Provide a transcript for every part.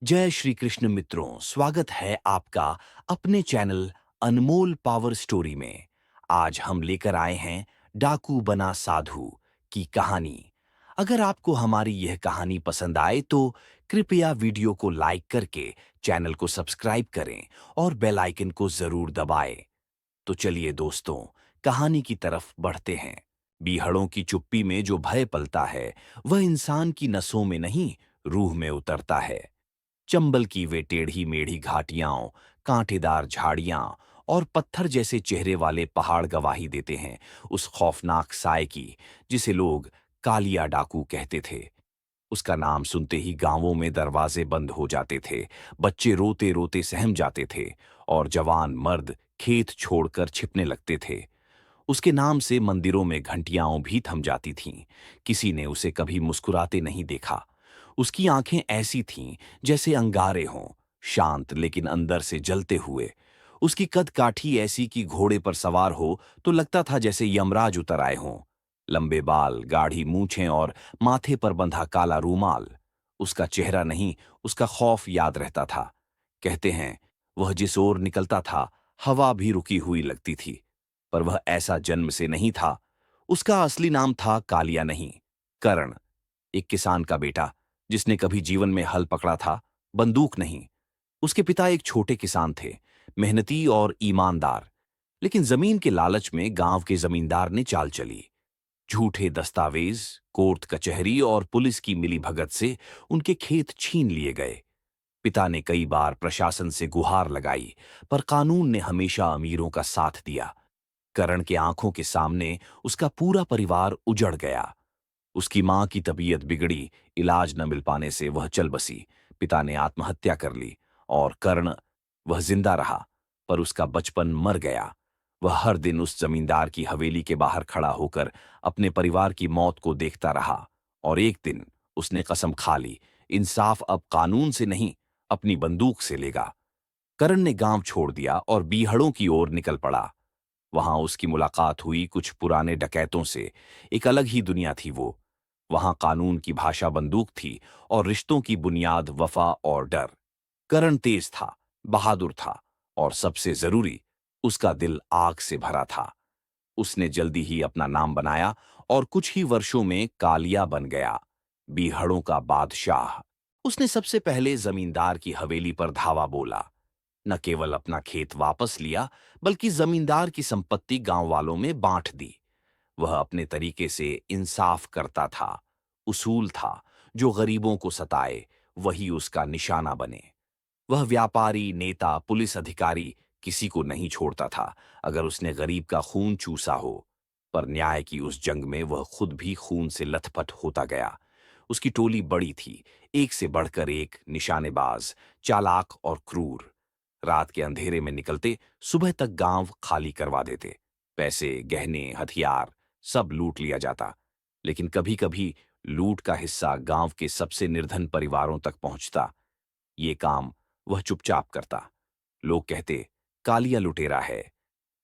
जय श्री कृष्ण मित्रों, स्वागत है आपका अपने चैनल अनमोल पावर स्टोरी में। आज हम लेकर आए हैं डाकू बना साधु की कहानी। अगर आपको हमारी यह कहानी पसंद आए तो कृपया वीडियो को लाइक करके चैनल को सब्सक्राइब करें और बेल आइकन को जरूर दबाएं। तो चलिए दोस्तों, कहानी की तरफ बढ़ते हैं। बीहड़ों की चुप्पी में जो भय पलता है, वह इंसान की नसों में नहीं, रूह में उतरता है। चंबल की वे टेढ़ी मेढ़ी घाटियां, कांटेदार झाड़ियां और पत्थर जैसे चेहरे वाले पहाड़ गवाही देते हैं उस खौफनाक साय की, जिसे लोग कालिया डाकू कहते थे। उसका नाम सुनते ही गांवों में दरवाजे बंद हो जाते थे, बच्चे रोते रोते सहम जाते थे और जवान मर्द खेत छोड़कर छिपने लगते थे। उसके नाम से मंदिरों में घंटियां भी थम जाती थीं। किसी ने उसे कभी मुस्कुराते नहीं देखा। उसकी आंखें ऐसी थीं जैसे अंगारे हों, शांत लेकिन अंदर से जलते हुए। उसकी कद काठी ऐसी कि घोड़े पर सवार हो तो लगता था जैसे यमराज उतर आए हों। लंबे बाल, गाढ़ी मूछें और माथे पर बंधा काला रूमाल। उसका चेहरा नहीं, उसका खौफ याद रहता था। कहते हैं, वह जिस ओर निकलता था, हवा भी रुकी हुई लगती थी। पर वह ऐसा जन्म से नहीं था। उसका असली नाम था कालिया नहीं, करण। एक किसान का बेटा, जिसने कभी जीवन में हल पकड़ा था, बंदूक नहीं। उसके पिता एक छोटे किसान थे, मेहनती और ईमानदार। लेकिन जमीन के लालच में गांव के जमींदार ने चाल चली। झूठे दस्तावेज, कोर्ट कचहरी और पुलिस की मिलीभगत से उनके खेत छीन लिए गए। पिता ने कई बार प्रशासन से गुहार लगाई, पर कानून ने हमेशा अमीरों का साथ दिया। करण के आंखों के सामने उसका पूरा परिवार उजड़ गया। उसकी मां की तबीयत बिगड़ी, इलाज न मिल पाने से वह चल बसी। पिता ने आत्महत्या कर ली और कर्ण, वह जिंदा रहा, पर उसका बचपन मर गया। वह हर दिन उस जमींदार की हवेली के बाहर खड़ा होकर अपने परिवार की मौत को देखता रहा। और एक दिन उसने कसम खा ली, इंसाफ अब कानून से नहीं, अपनी बंदूक से लेगा। करण ने गांव छोड़ दिया और बीहड़ों की ओर निकल पड़ा। वहां उसकी मुलाकात हुई कुछ पुराने डकैतों से। एक अलग ही दुनिया थी वो। वहां कानून की भाषा बंदूक थी और रिश्तों की बुनियाद वफा और डर। करण तेज था, बहादुर था और सबसे जरूरी, उसका दिल आग से भरा था। उसने जल्दी ही अपना नाम बनाया और कुछ ही वर्षों में कालिया बन गया, बीहड़ों का बादशाह। उसने सबसे पहले जमींदार की हवेली पर धावा बोला। न केवल अपना खेत वापस लिया, बल्कि जमींदार की संपत्ति गांव वालों में बांट दी। वह अपने तरीके से इंसाफ करता था। उसूल था, जो गरीबों को सताए वही उसका निशाना बने। वह व्यापारी, नेता, पुलिस अधिकारी, किसी को नहीं छोड़ता था अगर उसने गरीब का खून चूसा हो। पर न्याय की उस जंग में वह खुद भी खून से लथपथ होता गया। उसकी टोली बड़ी थी, एक से बढ़कर एक, निशानेबाज, चालाक और क्रूर। रात के अंधेरे में निकलते, सुबह तक गांव खाली करवा देते। पैसे, गहने, हथियार सब लूट लिया जाता। लेकिन कभी कभी लूट का हिस्सा गांव के सबसे निर्धन परिवारों तक पहुंचता। ये काम वह चुपचाप करता। लोग कहते, कालिया लुटेरा है,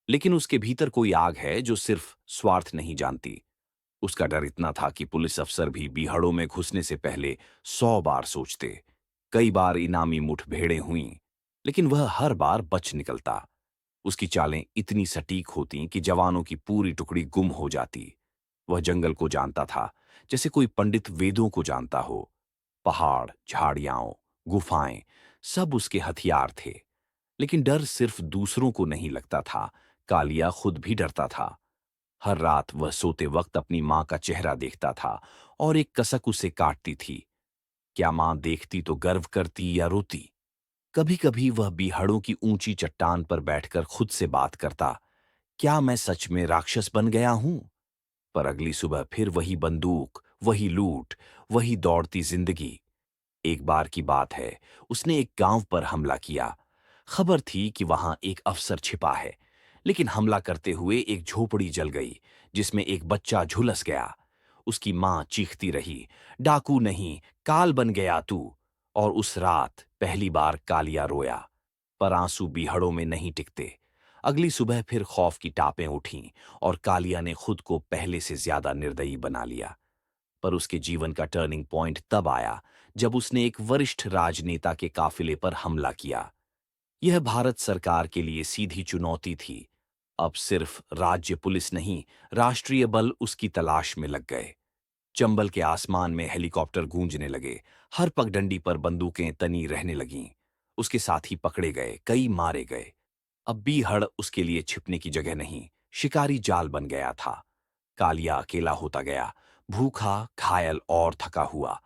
लेकिन उसके भीतर कोई आग है जो सिर्फ स्वार्थ नहीं जानती। उसका डर इतना था कि पुलिस अफसर भी बीहड़ों में घुसने से पहले 100 बार सोचते। कई बार इनामी मुठभेड़ें हुईं, लेकिन वह हर बार बच निकलता। उसकी चालें इतनी सटीक होतीं कि जवानों की पूरी टुकड़ी गुम हो जाती। वह जंगल को जानता था जैसे कोई पंडित वेदों को जानता हो। पहाड़, झाड़ियां, गुफाएं, सब उसके हथियार थे। लेकिन डर सिर्फ दूसरों को नहीं लगता था, कालिया खुद भी डरता था। हर रात वह सोते वक्त अपनी मां का चेहरा देखता था और एक कसक उसे काटती थी। क्या मां देखती तो गर्व करती या रोती? कभी कभी वह बीहड़ों की ऊंची चट्टान पर बैठकर खुद से बात करता, क्या मैं सच में राक्षस बन गया हूं? पर अगली सुबह फिर वही बंदूक, वही लूट, वही दौड़ती जिंदगी। एक बार की बात है, उसने एक गांव पर हमला किया। खबर थी कि वहां एक अफसर छिपा है, लेकिन हमला करते हुए एक झोपड़ी जल गई, जिसमें एक बच्चा झुलस गया। उसकी मां चीखती रही, डाकू नहीं, काल बन गया तू। और उस रात पहली बार कालिया रोया। पर आंसू बीहड़ों में नहीं टिकते। अगली सुबह फिर खौफ की टापें उठीं और कालिया ने खुद को पहले से ज्यादा निर्दयी बना लिया। पर उसके जीवन का टर्निंग पॉइंट तब आया जब उसने एक वरिष्ठ राजनेता के काफिले पर हमला किया। यह भारत सरकार के लिए सीधी चुनौती थी। अब सिर्फ राज्य पुलिस नहीं, राष्ट्रीय बल उसकी तलाश में लग गए। चंबल के आसमान में हेलीकॉप्टर गूंजने लगे, हर पगडंडी पर बंदूकें तनी रहने लगीं। उसके साथी पकड़े गए, कई मारे गए। अब बीहड़ उसके लिए छिपने की जगह नहीं, शिकारी जाल बन गया था। कालिया अकेला होता गया, भूखा, घायल और थका हुआ।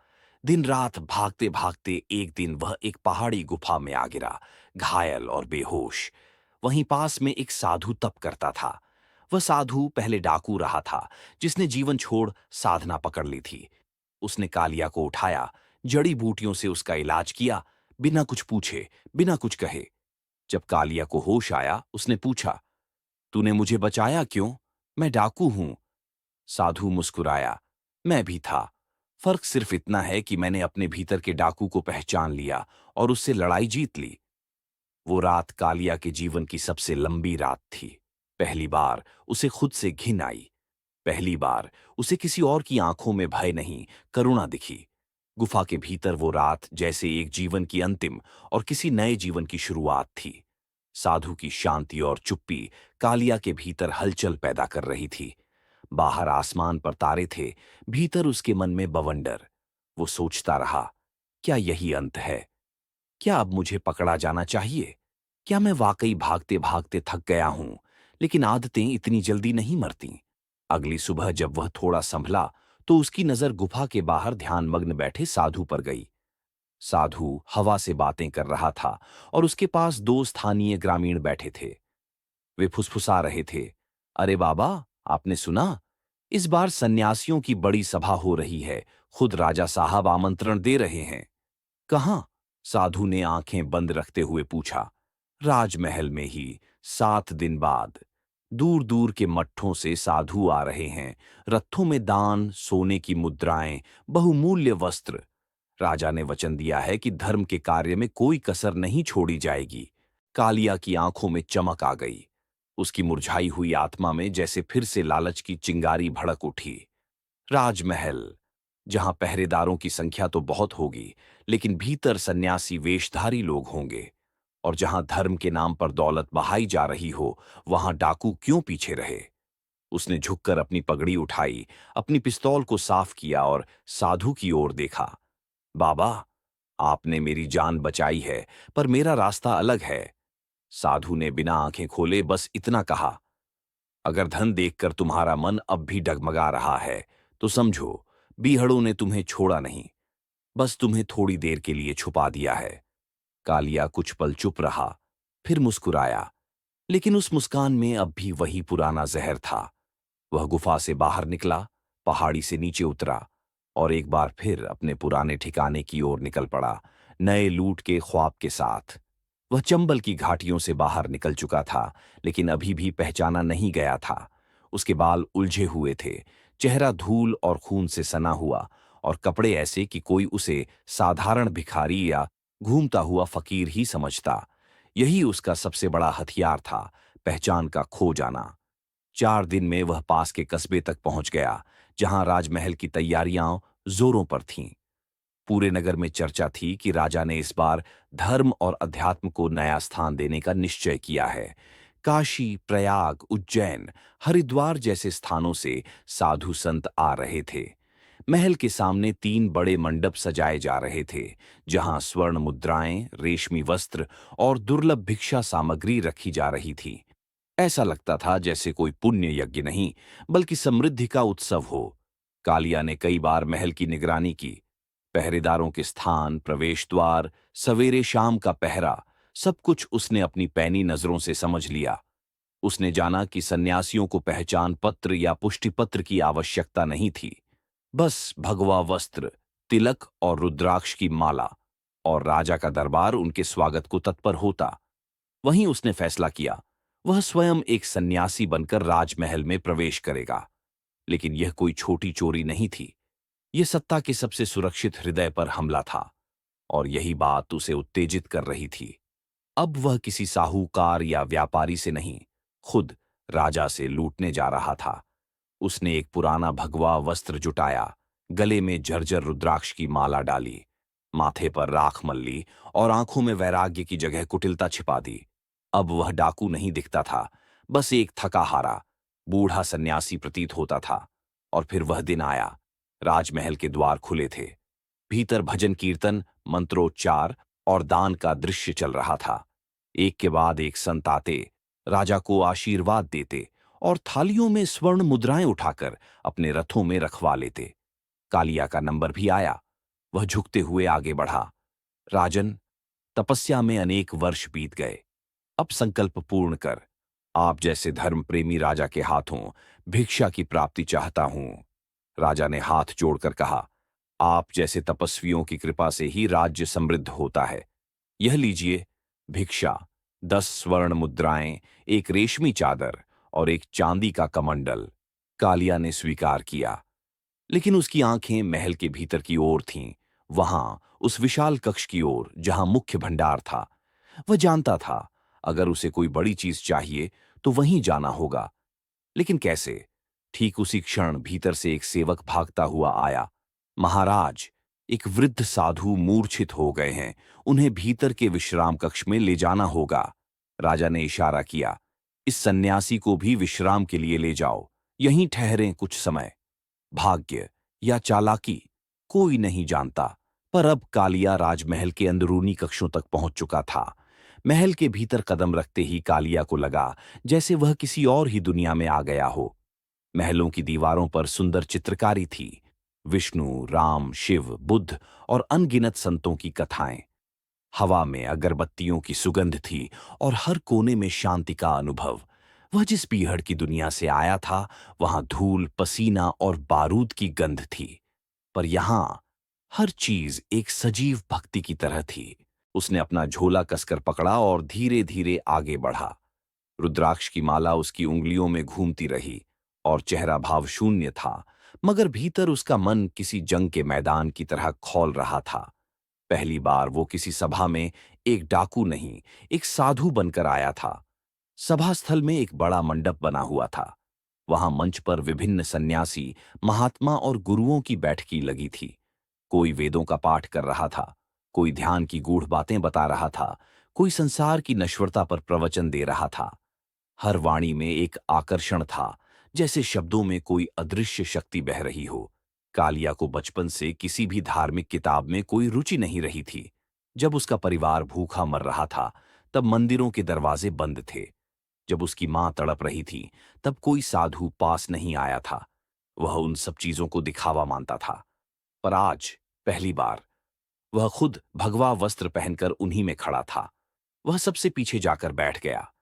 दिन रात भागते भागते एक दिन वह एक पहाड़ी गुफा में आ गिरा, घायल और बेहोश। वहीं पास में एक साधु तप करता था। वह साधु पहले डाकू रहा था, जिसने जीवन छोड़ साधना पकड़ ली थी। उसने कालिया को उठाया, जड़ी बूटियों से उसका इलाज किया, बिना कुछ पूछे, बिना कुछ कहे। जब कालिया को होश आया, उसने पूछा, तूने मुझे बचाया क्यों? मैं डाकू हूं। साधु मुस्कुराया, मैं भी था। फर्क सिर्फ इतना है कि मैंने अपने भीतर के डाकू को पहचान लिया और उससे लड़ाई जीत ली। वो रात कालिया के जीवन की सबसे लंबी रात थी। पहली बार उसे खुद से घिन आई। पहली बार उसे किसी और की आंखों में भय नहीं, करुणा दिखी। गुफा के भीतर वो रात जैसे एक जीवन की अंतिम और किसी नए जीवन की शुरुआत थी। साधु की शांति और चुप्पी कालिया के भीतर हलचल पैदा कर रही थी। बाहर आसमान पर तारे थे, भीतर उसके मन में बवंडर। वो सोचता रहा, क्या यही अंत है? क्या अब मुझे पकड़ा जाना चाहिए? क्या मैं वाकई भागते भागते थक गया हूं? लेकिन आदतें इतनी जल्दी नहीं मरती। अगली सुबह जब वह थोड़ा संभला, तो उसकी नजर गुफा के बाहर ध्यानमग्न बैठे साधु पर गई। साधु हवा से बातें कर रहा था और उसके पास दो स्थानीय ग्रामीण बैठे थे। वे फुसफुसा रहे थे, अरे बाबा, आपने सुना? इस बार सन्यासियों की बड़ी सभा हो रही है, खुद राजा साहब आमंत्रण दे रहे हैं। कहाँ? साधु ने आंखें बंद रखते हुए पूछा। राजमहल में ही, 7 दिन बाद। दूर दूर के मठों से साधु आ रहे हैं, रथों में दान, सोने की मुद्राएं, बहुमूल्य वस्त्र। राजा ने वचन दिया है कि धर्म के कार्य में कोई कसर नहीं छोड़ी जाएगी। कालिया की आंखों में चमक आ गई। उसकी मुरझाई हुई आत्मा में जैसे फिर से लालच की चिंगारी भड़क उठी। राजमहल, जहां पहरेदारों की संख्या तो बहुत होगी, लेकिन भीतर सन्यासी वेशधारी लोग होंगे। और जहां धर्म के नाम पर दौलत बहाई जा रही हो, वहां डाकू क्यों पीछे रहे? उसने झुककर अपनी पगड़ी उठाई, अपनी पिस्तौल को साफ किया और साधु की ओर देखा। बाबा, आपने मेरी जान बचाई है, पर मेरा रास्ता अलग है। साधु ने बिना आंखें खोले बस इतना कहा, अगर धन देखकर तुम्हारा मन अब भी डगमगा रहा है, तो समझो, बीहड़ों ने तुम्हें छोड़ा नहीं, बस तुम्हें थोड़ी देर के लिए छुपा दिया है। कालिया कुछ पल चुप रहा, फिर मुस्कुराया, लेकिन उस मुस्कान में अब भी वही पुराना जहर था। वह गुफा से बाहर निकला, पहाड़ी से नीचे उतरा और एक बार फिर अपने पुराने ठिकाने की ओर निकल पड़ा, नए लूट के ख्वाब के साथ। वह चंबल की घाटियों से बाहर निकल चुका था, लेकिन अभी भी पहचाना नहीं गया था। उसके बाल उलझे हुए थे, चेहरा धूल और खून से सना हुआ, और कपड़े ऐसे कि कोई उसे साधारण भिखारी या घूमता हुआ फकीर ही समझता। यही उसका सबसे बड़ा हथियार था, पहचान का खो जाना। 4 दिन में वह पास के कस्बे तक पहुंच गया, जहां राजमहल की तैयारियां जोरों पर थीं। पूरे नगर में चर्चा थी कि राजा ने इस बार धर्म और अध्यात्म को नया स्थान देने का निश्चय किया है। काशी, प्रयाग, उज्जैन, हरिद्वार जैसे स्थानों से साधु संत आ रहे थे। महल के सामने 3 बड़े मंडप सजाए जा रहे थे, जहां स्वर्ण मुद्राएं, रेशमी वस्त्र और दुर्लभ भिक्षा सामग्री रखी जा रही थी। ऐसा लगता था जैसे कोई पुण्य यज्ञ नहीं, बल्कि समृद्धि का उत्सव हो। कालिया ने कई बार महल की निगरानी की। पहरेदारों के स्थान, प्रवेश द्वार, सवेरे शाम का पहरा, सब कुछ उसने अपनी पैनी नजरों से समझ लिया। उसने जाना कि सन्यासियों को पहचान पत्र या पुष्टि पत्र की आवश्यकता नहीं थी। बस भगवा वस्त्र, तिलक और रुद्राक्ष की माला, और राजा का दरबार उनके स्वागत को तत्पर होता। वहीं उसने फैसला किया, वह स्वयं एक सन्यासी बनकर राजमहल में प्रवेश करेगा। लेकिन यह कोई छोटी चोरी नहीं थी। यह सत्ता के सबसे सुरक्षित हृदय पर हमला था, और यही बात उसे उत्तेजित कर रही थी। अब वह किसी साहूकार या व्यापारी से नहीं, खुद राजा से लूटने जा रहा था। उसने एक पुराना भगवा वस्त्र जुटाया, गले में जर्जर रुद्राक्ष की माला डाली, माथे पर राख मल्ली और आंखों में वैराग्य की जगह कुटिलता छिपा दी। अब वह डाकू नहीं दिखता था, बस एक थका हारा बूढ़ा सन्यासी प्रतीत होता था। और फिर वह दिन आया। राजमहल के द्वार खुले थे। भीतर भजन कीर्तन, मंत्रोच्चार और दान का दृश्य चल रहा था। एक के बाद एक संत आते, राजा को आशीर्वाद देते और थालियों में स्वर्ण मुद्राएं उठाकर अपने रथों में रखवा लेते। कालिया का नंबर भी आया। वह झुकते हुए आगे बढ़ा। राजन, तपस्या में अनेक वर्ष बीत गए। अब संकल्प पूर्ण कर। आप जैसे धर्म प्रेमी राजा के हाथों भिक्षा की प्राप्ति चाहता हूं। राजा ने हाथ जोड़कर कहा, आप जैसे तपस्वियों की कृपा से ही राज्य समृद्ध होता है। यह लीजिए भिक्षा, 10 स्वर्ण मुद्राएं, एक रेशमी चादर और एक चांदी का कमंडल। कालिया ने स्वीकार किया, लेकिन उसकी आंखें महल के भीतर की ओर थीं, वहां उस विशाल कक्ष की ओर जहां मुख्य भंडार था। वह जानता था, अगर उसे कोई बड़ी चीज चाहिए तो वहीं जाना होगा। लेकिन कैसे? ठीक उसी क्षण भीतर से एक सेवक भागता हुआ आया। महाराज, एक वृद्ध साधु मूर्छित हो गए हैं, उन्हें भीतर के विश्राम कक्ष में ले जाना होगा। राजा ने इशारा किया, इस सन्यासी को भी विश्राम के लिए ले जाओ, यहीं ठहरें कुछ समय। भाग्य या चालाकी कोई नहीं जानता, पर अब कालिया राजमहल के अंदरूनी कक्षों तक पहुंच चुका था। महल के भीतर कदम रखते ही कालिया को लगा जैसे वह किसी और ही दुनिया में आ गया हो। महलों की दीवारों पर सुंदर चित्रकारी थी, विष्णु, राम, शिव, बुद्ध और अनगिनत संतों की कथाएं। हवा में अगरबत्तियों की सुगंध थी और हर कोने में शांति का अनुभव। वह जिस पीहड़ की दुनिया से आया था, वहां धूल, पसीना और बारूद की गंध थी, पर यहां हर चीज एक सजीव भक्ति की तरह थी। उसने अपना झोला कसकर पकड़ा और धीरे धीरे आगे बढ़ा। रुद्राक्ष की माला उसकी उंगलियों में घूमती रही और चेहरा भावशून्य था, मगर भीतर उसका मन किसी जंग के मैदान की तरह खौल रहा था। पहली बार वो किसी सभा में एक डाकू नहीं, एक साधु बनकर आया था। सभा स्थल में एक बड़ा मंडप बना हुआ था। वहां मंच पर विभिन्न सन्यासी, महात्मा और गुरुओं की बैठकी लगी थी। कोई वेदों का पाठ कर रहा था, कोई ध्यान की गूढ़ बातें बता रहा था, कोई संसार की नश्वरता पर प्रवचन दे रहा था। हर वाणी में एक आकर्षण था, जैसे शब्दों में कोई अदृश्य शक्ति बह रही हो। कालिया को बचपन से किसी भी धार्मिक किताब में कोई रुचि नहीं रही थी। जब उसका परिवार भूखा मर रहा था, तब मंदिरों के दरवाजे बंद थे। जब उसकी मां तड़प रही थी, तब कोई साधु पास नहीं आया था। वह उन सब चीजों को दिखावा मानता था। पर आज पहली बार वह खुद भगवा वस्त्र पहनकर उन्हीं में खड़ा था। वह सबसे पीछे जाकर बैठ गया।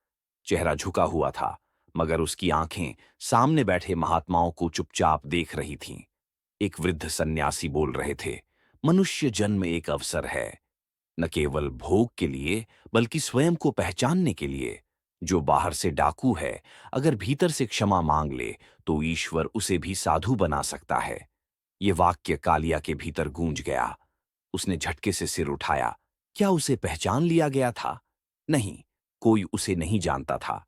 चेहरा झुका हुआ था, मगर उसकी आंखें सामने बैठे महात्माओं को चुपचाप देख रही थीं। एक वृद्ध सन्यासी बोल रहे थे, मनुष्य जन्म एक अवसर है, न केवल भोग के लिए बल्कि स्वयं को पहचानने के लिए। जो बाहर से डाकू है, अगर भीतर से क्षमा मांग ले तो ईश्वर उसे भी साधु बना सकता है। ये वाक्य कालिया के भीतर गूंज गया। उसने झटके से सिर उठाया। क्या उसे पहचान लिया गया था? नहीं, कोई उसे नहीं जानता था।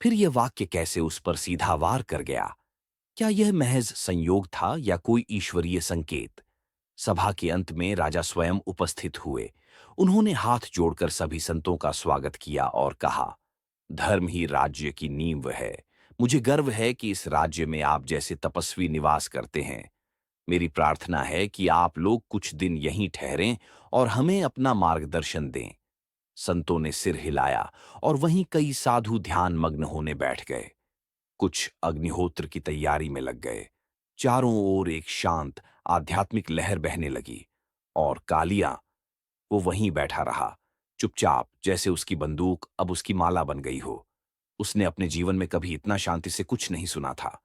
फिर यह वाक्य कैसे उस पर सीधा वार कर गया? क्या यह महज संयोग था या कोई ईश्वरीय संकेत? सभा के अंत में राजा स्वयं उपस्थित हुए। उन्होंने हाथ जोड़कर सभी संतों का स्वागत किया और कहा, धर्म ही राज्य की नींव है। मुझे गर्व है कि इस राज्य में आप जैसे तपस्वी निवास करते हैं। मेरी प्रार्थना है कि आप लोग कुछ दिन यहीं ठहरें और हमें अपना मार्गदर्शन दें। संतों ने सिर हिलाया और वहीं कई साधु ध्यान मग्न होने बैठ गए। कुछ अग्निहोत्र की तैयारी में लग गए। चारों ओर एक शांत आध्यात्मिक लहर बहने लगी और कालिया, वो वहीं बैठा रहा, चुपचाप, जैसे उसकी बंदूक अब उसकी माला बन गई हो। उसने अपने जीवन में कभी इतना शांति से कुछ नहीं सुना था।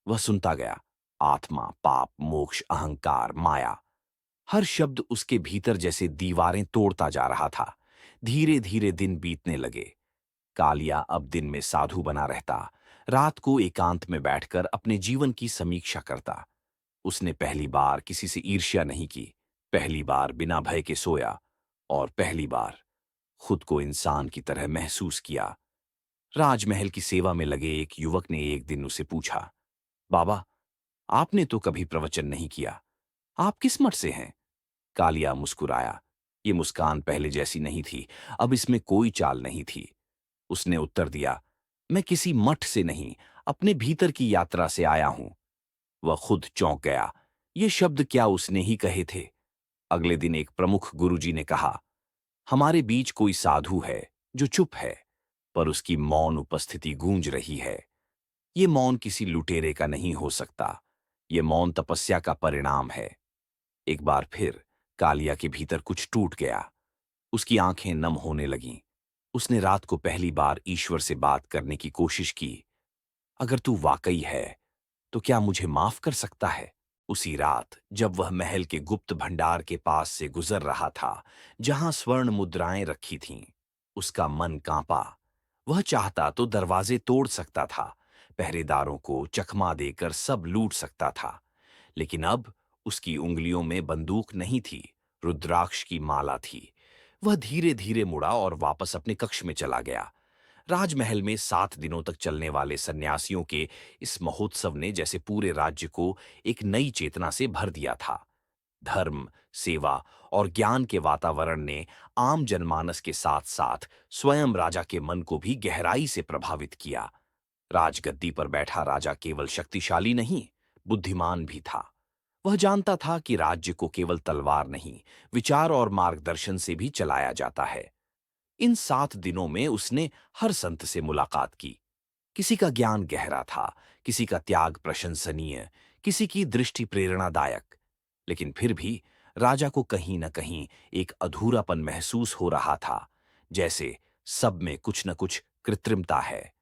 वह सुनता गया, आत्मा, पाप, मोक्ष, अहंकार, माया। हर शब्द उसके भीतर जैसे दीवारें तोड़ता जा रहा था। धीरे धीरे दिन बीतने लगे। कालिया अब दिन में साधु बना रहता, रात को एकांत में बैठकर अपने जीवन की समीक्षा करता। उसने पहली बार किसी से ईर्ष्या नहीं की, पहली बार बिना भय के सोया और पहली बार खुद को इंसान की तरह महसूस किया। राजमहल की सेवा में लगे एक युवक ने एक दिन उसे पूछा, बाबा, आपने तो कभी प्रवचन नहीं किया, आप किस मठ से हैं? कालिया मुस्कुराया। ये मुस्कान पहले जैसी नहीं थी, अब इसमें कोई चाल नहीं थी। उसने उत्तर दिया, मैं किसी मठ से नहीं, अपने भीतर की यात्रा से आया हूं। वह खुद चौंक गया। ये शब्द क्या उसने ही कहे थे? अगले दिन एक प्रमुख गुरुजी ने कहा, हमारे बीच कोई साधु है जो चुप है, पर उसकी मौन उपस्थिति गूंज रही है। ये मौन किसी लुटेरे का नहीं हो सकता। ये मौन तपस्या का परिणाम है। एक बार फिर कालिया के भीतर कुछ टूट गया। उसकी आंखें नम होने लगीं। उसने रात को पहली बार ईश्वर से बात करने की कोशिश की। अगर तू वाकई है, तो क्या मुझे माफ कर सकता है? उसी रात जब वह महल के गुप्त भंडार के पास से गुजर रहा था, जहां स्वर्ण मुद्राएं रखी थीं, उसका मन कांपा। वह चाहता तो दरवाजे तोड़ सकता था, पहरेदारों को चकमा देकर सब लूट सकता था, लेकिन अब उसकी उंगलियों में बंदूक नहीं थी, रुद्राक्ष की माला थी। वह धीरे धीरे मुड़ा और वापस अपने कक्ष में चला गया। राजमहल में 7 दिनों तक चलने वाले सन्यासियों के इस महोत्सव ने जैसे पूरे राज्य को एक नई चेतना से भर दिया था। धर्म, सेवा और ज्ञान के वातावरण ने आम जनमानस के साथ साथ स्वयं राजा के मन को भी गहराई से प्रभावित किया। राजगद्दी पर बैठा राजा केवल शक्तिशाली नहीं, बुद्धिमान भी था। वह जानता था कि राज्य को केवल तलवार नहीं, विचार और मार्गदर्शन से भी चलाया जाता है। इन 7 दिनों में उसने हर संत से मुलाकात की। किसी का ज्ञान गहरा था, किसी का त्याग प्रशंसनीय, किसी की दृष्टि प्रेरणादायक। लेकिन फिर भी राजा को कहीं न कहीं एक अधूरापन महसूस हो रहा था, जैसे सब में कुछ न कुछ कृत्रिमता है।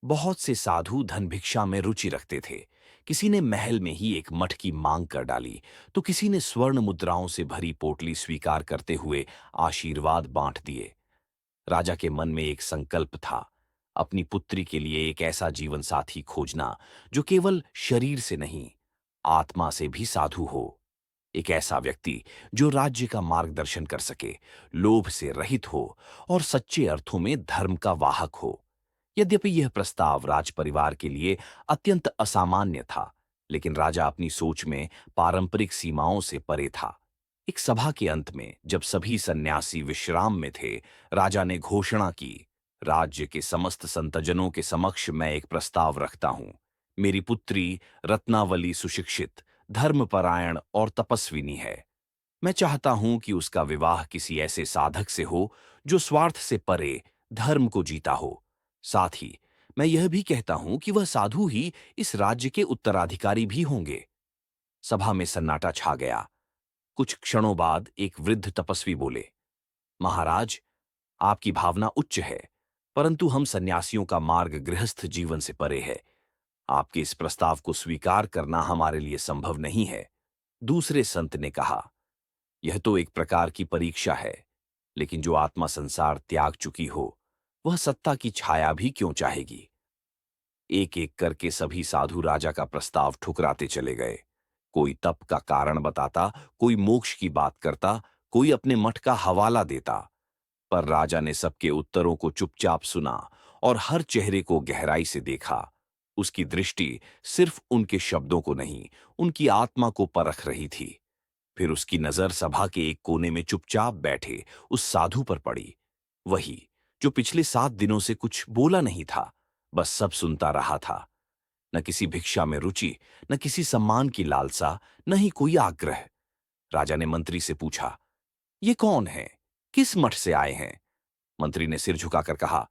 बहुत से साधु धन भिक्षा में रुचि रखते थे। किसी ने महल में ही एक मठ की मांग कर डाली, तो किसी ने स्वर्ण मुद्राओं से भरी पोटली स्वीकार करते हुए आशीर्वाद बांट दिए। राजा के मन में एक संकल्प था, अपनी पुत्री के लिए एक ऐसा जीवन साथी खोजना जो केवल शरीर से नहीं, आत्मा से भी साधु हो। एक ऐसा व्यक्ति जो राज्य का मार्गदर्शन कर सके, लोभ से रहित हो और सच्चे अर्थों में धर्म का वाहक हो। यद्यपि यह प्रस्ताव राजपरिवार के लिए अत्यंत असामान्य था, लेकिन राजा अपनी सोच में पारंपरिक सीमाओं से परे था। एक सभा के अंत में जब सभी सन्यासी विश्राम में थे, राजा ने घोषणा की, राज्य के समस्त संतजनों के समक्ष मैं एक प्रस्ताव रखता हूं। मेरी पुत्री रत्नावली सुशिक्षित, धर्मपरायण और तपस्विनी है। मैं चाहता हूं कि उसका विवाह किसी ऐसे साधक से हो जो स्वार्थ से परे धर्म को जीता हो। साथ ही मैं यह भी कहता हूं कि वह साधु ही इस राज्य के उत्तराधिकारी भी होंगे। सभा में सन्नाटा छा गया। कुछ क्षणों बाद एक वृद्ध तपस्वी बोले, महाराज, आपकी भावना उच्च है, परंतु हम सन्यासियों का मार्ग गृहस्थ जीवन से परे है। आपके इस प्रस्ताव को स्वीकार करना हमारे लिए संभव नहीं है। दूसरे संत ने कहा, यह तो एक प्रकार की परीक्षा है, लेकिन जो आत्मा संसार त्याग चुकी हो, वह सत्ता की छाया भी क्यों चाहेगी? एक एक करके सभी साधु राजा का प्रस्ताव ठुकराते चले गए। कोई तप का कारण बताता, कोई मोक्ष की बात करता, कोई अपने मठ का हवाला देता। पर राजा ने सबके उत्तरों को चुपचाप सुना और हर चेहरे को गहराई से देखा। उसकी दृष्टि सिर्फ उनके शब्दों को नहीं, उनकी आत्मा को परख रही थी। फिर उसकी नजर सभा के एक कोने में चुपचाप बैठे उस साधु पर पड़ी, वही जो पिछले 7 दिनों से कुछ बोला नहीं था, बस सब सुनता रहा था। न किसी भिक्षा में रुचि, न किसी सम्मान की लालसा, न ही कोई आग्रह। राजा ने मंत्री से पूछा, ये कौन है? किस मठ से आए हैं? मंत्री ने सिर झुकाकर कहा,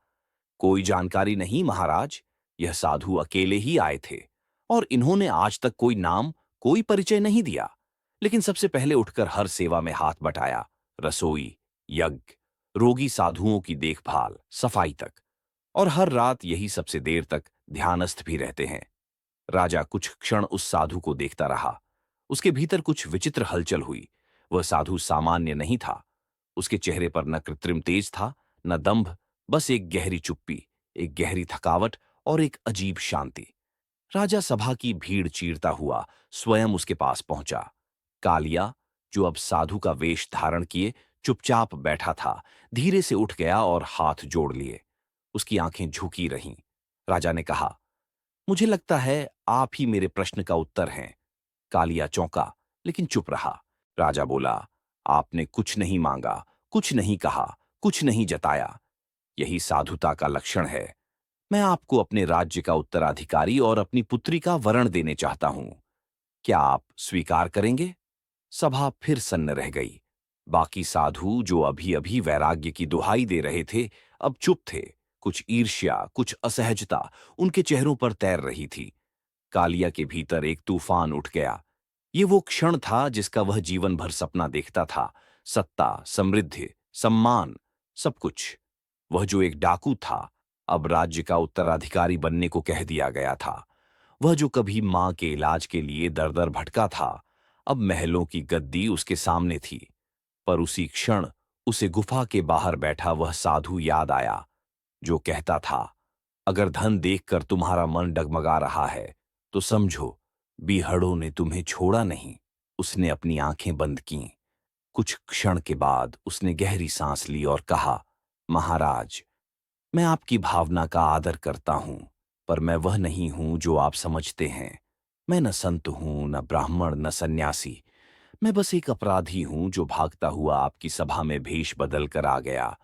कोई जानकारी नहीं महाराज। यह साधु अकेले ही आए थे और इन्होंने आज तक कोई नाम, कोई परिचय नहीं दिया। लेकिन सबसे पहले उठकर हर सेवा में हाथ बटाया, रसोई, यज्ञ, रोगी साधुओं की देखभाल, सफाई तक। और हर रात यही सबसे देर तक ध्यानस्थ भी रहते हैं। राजा कुछ क्षण उस साधु को देखता रहा। उसके भीतर कुछ विचित्र हलचल हुई। वह साधु सामान्य नहीं था। उसके चेहरे पर न कृत्रिम तेज था, न दंभ, बस एक गहरी चुप्पी, एक गहरी थकावट और एक अजीब शांति। राजा सभा की भीड़ चीरता हुआ स्वयं उसके पास पहुंचा। कालिया, जो अब साधु का वेश धारण किए चुपचाप बैठा था, धीरे से उठ गया और हाथ जोड़ लिए। उसकी आंखें झुकी रहीं। राजा ने कहा, मुझे लगता है आप ही मेरे प्रश्न का उत्तर हैं। कालिया चौंका। लेकिन चुप रहा। राजा बोला, आपने कुछ नहीं मांगा, कुछ नहीं कहा, कुछ नहीं जताया। यही साधुता का लक्षण है। मैं आपको अपने राज्य का उत्तराधिकारी और अपनी पुत्री का वरण देने चाहता हूं। क्या आप स्वीकार करेंगे? सभा फिर सन्न रह गई। बाकी साधु जो अभी अभी वैराग्य की दुहाई दे रहे थे, अब चुप थे। कुछ ईर्ष्या, कुछ असहजता उनके चेहरों पर तैर रही थी। कालिया के भीतर एक तूफान उठ गया। ये वो क्षण था जिसका वह जीवन भर सपना देखता था। सत्ता, समृद्धि, सम्मान, सब कुछ। वह जो एक डाकू था, अब राज्य का उत्तराधिकारी बनने को कह दिया गया था। वह जो कभी मां के इलाज के लिए दर दर भटका था, अब महलों की गद्दी उसके सामने थी। पर उसी क्षण उसे गुफा के बाहर बैठा वह साधु याद आया, जो कहता था, अगर धन देखकर तुम्हारा मन डगमगा रहा है, तो समझो बीहड़ों ने तुम्हें छोड़ा नहीं। उसने अपनी आंखें बंद कीं। कुछ क्षण के बाद उसने गहरी सांस ली और कहा, महाराज, मैं आपकी भावना का आदर करता हूं, पर मैं वह नहीं हूं जो आप समझते हैं। मैं न संत हूं, न ब्राह्मण, न सन्यासी। मैं बस एक अपराधी हूं जो भागता हुआ आपकी सभा में भेष बदल कर आ गया।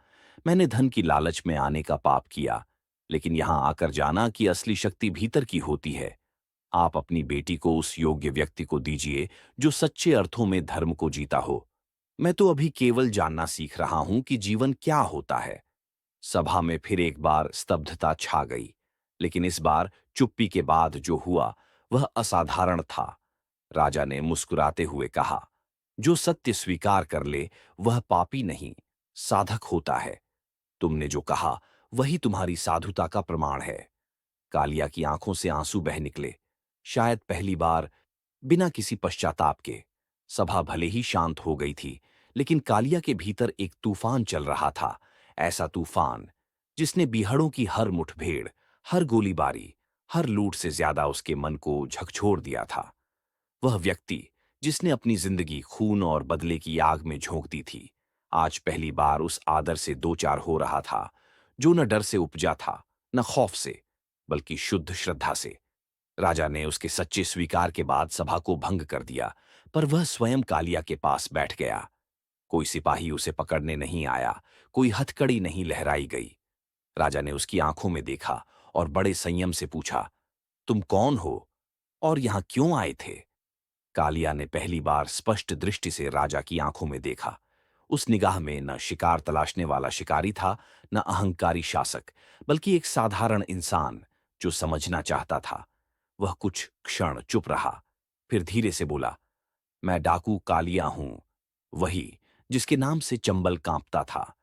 मैंने धन की लालच में आने का पाप किया, लेकिन यहां आकर जाना कि असली शक्ति भीतर की होती है। आप अपनी बेटी को उस योग्य व्यक्ति को दीजिए जो सच्चे अर्थों में धर्म को जीता हो। मैं तो अभी केवल जानना सीख रहा हूं कि जीवन क्या होता है। सभा में फिर एक बार स्तब्धता छा गई, लेकिन इस बार चुप्पी के बाद जो हुआ वह असाधारण था। राजा ने मुस्कुराते हुए कहा, जो सत्य स्वीकार कर ले वह पापी नहीं, साधक होता है। तुमने जो कहा वही तुम्हारी साधुता का प्रमाण है। कालिया की आंखों से आंसू बह निकले, शायद पहली बार, बिना किसी पश्चाताप के। सभा भले ही शांत हो गई थी, लेकिन कालिया के भीतर एक तूफान चल रहा था। ऐसा तूफान जिसने बीहड़ों की हर मुठभेड़, हर गोलीबारी, हर लूट से ज्यादा उसके मन को झकझोर दिया था। वह व्यक्ति जिसने अपनी जिंदगी खून और बदले की आग में झोंक दी थी, आज पहली बार उस आदर से दो चार हो रहा था, जो न डर से उपजा था, न खौफ से, बल्कि शुद्ध श्रद्धा से। राजा ने उसके सच्चे स्वीकार के बाद सभा को भंग कर दिया, पर वह स्वयं कालिया के पास बैठ गया। कोई सिपाही उसे पकड़ने नहीं आया, कोई हथकड़ी नहीं लहराई गई। राजा ने उसकी आंखों में देखा और बड़े संयम से पूछा, तुम कौन हो और यहां क्यों आए थे? कालिया ने पहली बार स्पष्ट दृष्टि से राजा की आंखों में देखा। उस निगाह में न शिकार तलाशने वाला शिकारी था, न अहंकारी शासक, बल्कि एक साधारण इंसान जो समझना चाहता था। वह कुछ क्षण चुप रहा, फिर धीरे से बोला, मैं डाकू कालिया हूं, वही जिसके नाम से चंबल कांपता था,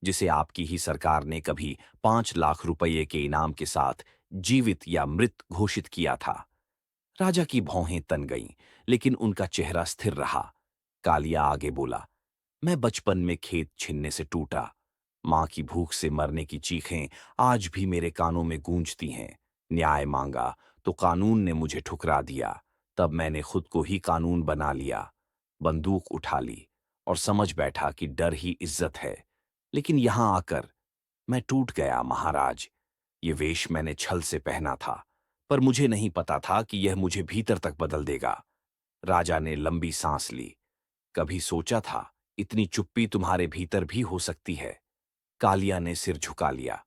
जिसे आपकी ही सरकार ने कभी 5 लाख रुपये के इनाम के साथ जीवित या मृत घोषित किया था। राजा की भौहें तन गईं, लेकिन उनका चेहरा स्थिर रहा। कालिया आगे बोला, मैं बचपन में खेत छीनने से टूटा। मां की भूख से मरने की चीखें आज भी मेरे कानों में गूंजती हैं। न्याय मांगा तो कानून ने मुझे ठुकरा दिया। तब मैंने खुद को ही कानून बना लिया। बंदूक उठा ली और समझ बैठा कि डर ही इज्जत है। लेकिन यहां आकर मैं टूट गया महाराज। ये वेश मैंने छल से पहना था, पर मुझे नहीं पता था कि यह मुझे भीतर तक बदल देगा। राजा ने लंबी सांस ली। कभी सोचा था इतनी चुप्पी तुम्हारे भीतर भी हो सकती है? कालिया ने सिर झुका लिया।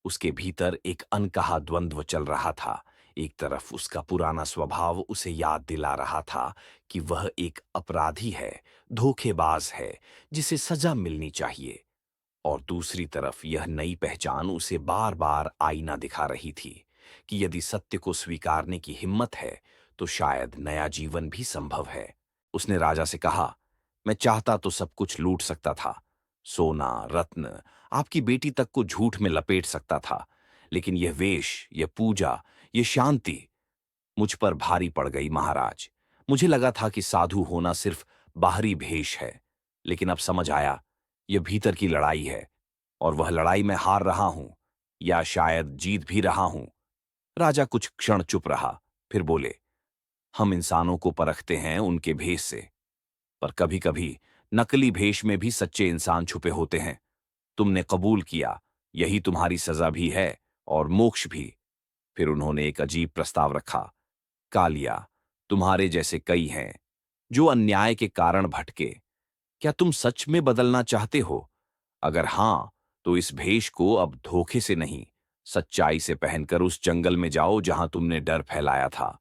उसके भीतर एक अनकहा द्वंद्व चल रहा था। एक तरफ उसका पुराना स्वभाव उसे याद दिला रहा था कि वह एक अपराधी है, धोखेबाज है, जिसे सजा मिलनी चाहिए। और दूसरी तरफ यह नई पहचान उसे बार बार आईना दिखा रही थी कि यदि सत्य को स्वीकारने की हिम्मत है, तो शायद नया जीवन भी संभव है। उसने राजा से कहा, मैं चाहता तो सब कुछ लूट सकता था, सोना, रत्न, आपकी बेटी तक को झूठ में लपेट सकता था, लेकिन यह वेश, यह पूजा, यह शांति मुझ पर भारी पड़ गई महाराज। मुझे लगा था कि साधु होना सिर्फ बाहरी भेष है, लेकिन अब समझ आया यह भीतर की लड़ाई है, और वह लड़ाई मैं हार रहा हूं, या शायद जीत भी रहा हूं। राजा कुछ क्षण चुप रहा, फिर बोले, हम इंसानों को परखते हैं उनके भेष से, पर कभी कभी नकली भेष में भी सच्चे इंसान छुपे होते हैं। तुमने कबूल किया, यही तुम्हारी सजा भी है और मोक्ष भी। फिर उन्होंने एक अजीब प्रस्ताव रखा, कालिया, तुम्हारे जैसे कई हैं, जो अन्याय के कारण भटके। क्या तुम सच में बदलना चाहते हो? अगर हां, तो इस भेष को अब धोखे से नहीं, सच्चाई से पहनकर उस जंगल में जाओ जहां तुमने डर फैलाया था,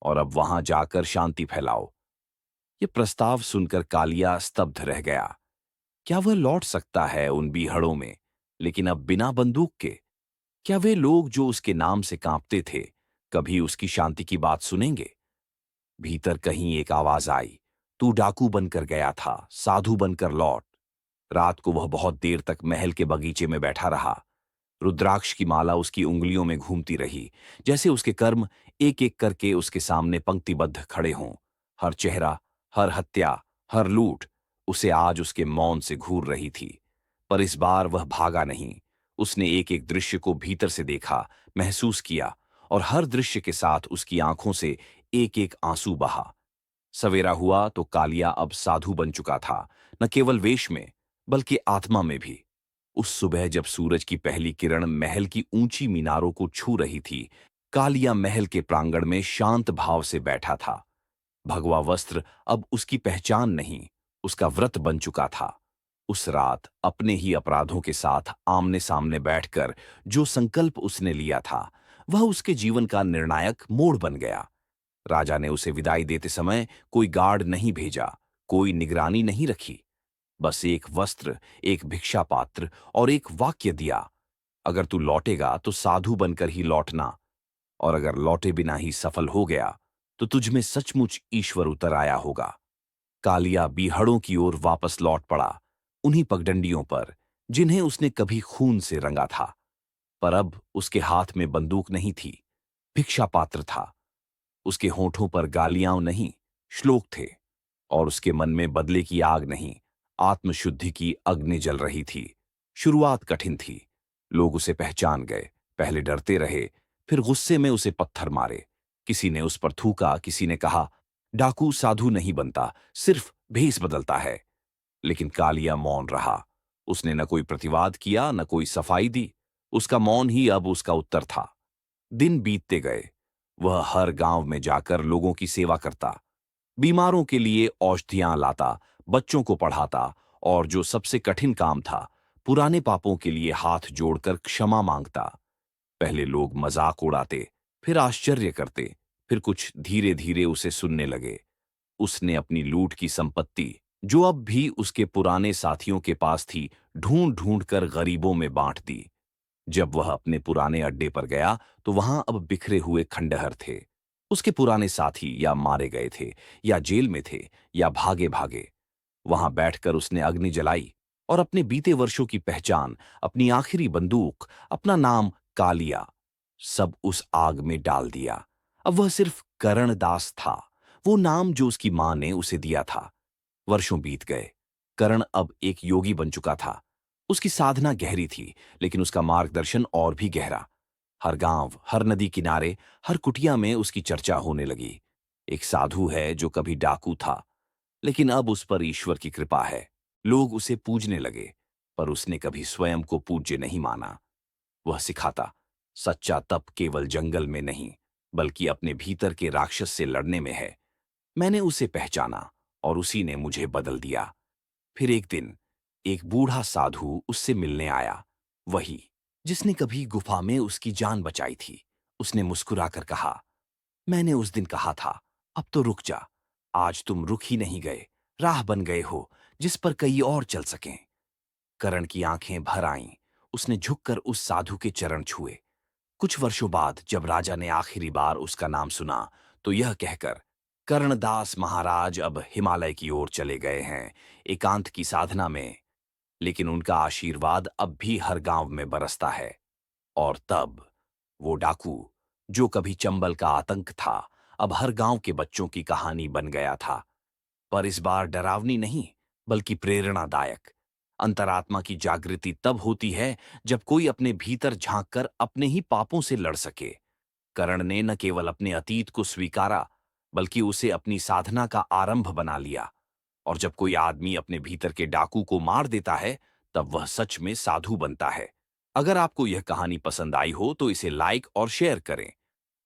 और अब वहां जाकर शांति फैलाओ। ये प्रस्ताव सुनकर कालिया स्तब्ध रह गया। क्या वह लौट सकता है उन बीहड़ों में, लेकिन अब बिना बंदूक के? क्या वे लोग जो उसके नाम से कांपते थे, कभी उसकी शांति की बात सुनेंगे? भीतर कहीं एक आवाज आई, तू डाकू बनकर गया था, साधु बनकर लौट। रात को वह बहुत देर तक महल के बगीचे में बैठा रहा। रुद्राक्ष की माला उसकी उंगलियों में घूमती रही, जैसे उसके कर्म एक एक करके उसके सामने पंक्तिबद्ध खड़े हों। हर चेहरा, हर हत्या, हर लूट उसे आज उसके मौन से घूर रही थी। पर इस बार वह भागा नहीं। उसने एक एक दृश्य को भीतर से देखा, महसूस किया, और हर दृश्य के साथ उसकी आंखों से एक एक आंसू बहा। सवेरा हुआ तो कालिया अब साधु बन चुका था, न केवल वेश में, बल्कि आत्मा में भी। उस सुबह जब सूरज की पहली किरण महल की ऊंची मीनारों को छू रही थी, कालिया महल के प्रांगण में शांत भाव से बैठा था। भगवा वस्त्र अब उसकी पहचान नहीं, उसका व्रत बन चुका था। उस रात अपने ही अपराधों के साथ आमने सामने बैठकर जो संकल्प उसने लिया था, वह उसके जीवन का निर्णायक मोड़ बन गया। राजा ने उसे विदाई देते समय कोई गार्ड नहीं भेजा, कोई निगरानी नहीं रखी। बस एक वस्त्र, एक भिक्षा पात्र और एक वाक्य दिया, अगर तू लौटेगा तो साधु बनकर ही लौटना, और अगर लौटे बिना ही सफल हो गया तो तुझ में सचमुच ईश्वर उतर आया होगा। कालिया बीहड़ों की ओर वापस लौट पड़ा, उन्हीं पगडंडियों पर जिन्हें उसने कभी खून से रंगा था। पर अब उसके हाथ में बंदूक नहीं थी, भिक्षा पात्र था। उसके होठों पर गालियां नहीं, श्लोक थे, और उसके मन में बदले की आग नहीं, आत्मशुद्धि की अग्नि जल रही थी। शुरुआत कठिन थी। लोग उसे पहचान गए, पहले डरते रहे, फिर गुस्से में उसे पत्थर मारे। किसी ने उस पर थूका, किसी ने कहा, डाकू साधु नहीं बनता, सिर्फ भेष बदलता है। लेकिन कालिया मौन रहा। उसने न कोई प्रतिवाद किया, न कोई सफाई दी। उसका मौन ही अब उसका उत्तर था। दिन बीतते गए। वह हर गांव में जाकर लोगों की सेवा करता, बीमारों के लिए औषधियां लाता, बच्चों को पढ़ाता, और जो सबसे कठिन काम था, पुराने पापों के लिए हाथ जोड़कर क्षमा मांगता। पहले लोग मजाक उड़ाते, फिर आश्चर्य करते, फिर कुछ धीरे धीरे उसे सुनने लगे। उसने अपनी लूट की संपत्ति, जो अब भी उसके पुराने साथियों के पास थी, ढूंढ ढूंढ कर गरीबों में बांट दी। जब वह अपने पुराने अड्डे पर गया तो वहां अब बिखरे हुए खंडहर थे। उसके पुराने साथी या मारे गए थे, या जेल में थे, या भागे भागे। वहां बैठकर उसने अग्नि जलाई और अपने बीते वर्षों की पहचान, अपनी आखिरी बंदूक, अपना नाम कालिया, सब उस आग में डाल दिया। अब वह सिर्फ करण दास था, वो नाम जो उसकी मां ने उसे दिया था। वर्षों बीत गए। करण अब एक योगी बन चुका था। उसकी साधना गहरी थी, लेकिन उसका मार्गदर्शन और भी गहरा। हर गांव, हर नदी किनारे, हर कुटिया में उसकी चर्चा होने लगी। एक साधु है जो कभी डाकू था, लेकिन अब उस पर ईश्वर की कृपा है। लोग उसे पूजने लगे, पर उसने कभी स्वयं को पूज्य नहीं माना। वह सिखाता, सच्चा तप केवल जंगल में नहीं, बल्कि अपने भीतर के राक्षस से लड़ने में है। मैंने उसे पहचाना, और उसी ने मुझे बदल दिया। फिर एक दिन एक बूढ़ा साधु उससे मिलने आया, वही जिसने कभी गुफा में उसकी जान बचाई थी। उसने मुस्कुराकर कहा, मैंने उस दिन कहा था, अब तो रुक जा। आज तुम रुक ही नहीं गए, राह बन गए हो जिस पर कई और चल सकें। करण की आंखें भर आईं। उसने झुककर उस साधु के चरण छुए। कुछ वर्षों बाद जब राजा ने आखिरी बार उसका नाम सुना, तो यह कहकर, कर्णदास महाराज अब हिमालय की ओर चले गए हैं, एकांत की साधना में। लेकिन उनका आशीर्वाद अब भी हर गांव में बरसता है। और तब वो डाकू, जो कभी चंबल का आतंक था, अब हर गांव के बच्चों की कहानी बन गया था। पर इस बार डरावनी नहीं, बल्कि प्रेरणादायक। अंतरात्मा की जागृति तब होती है जब कोई अपने भीतर झांककर अपने ही पापों से लड़ सके। करण ने न केवल अपने अतीत को स्वीकारा, बल्कि उसे अपनी साधना का आरंभ बना लिया। और जब कोई आदमी अपने भीतर के डाकू को मार देता है, तब वह सच में साधु बनता है। अगर आपको यह कहानी पसंद आई हो तो इसे लाइक और शेयर करें।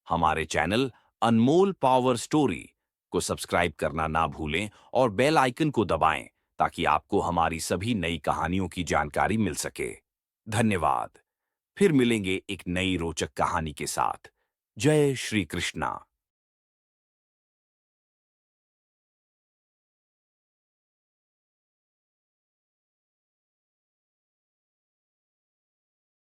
हमारे चैनल अनमोल पावर स्टोरी को सब्सक्राइब करना ना भूलें और बेल आइकन को दबाएं ताकि आपको हमारी सभी नई कहानियों की जानकारी मिल सके। धन्यवाद। फिर मिलेंगे एक नई रोचक कहानी के साथ। जय श्री कृष्णा।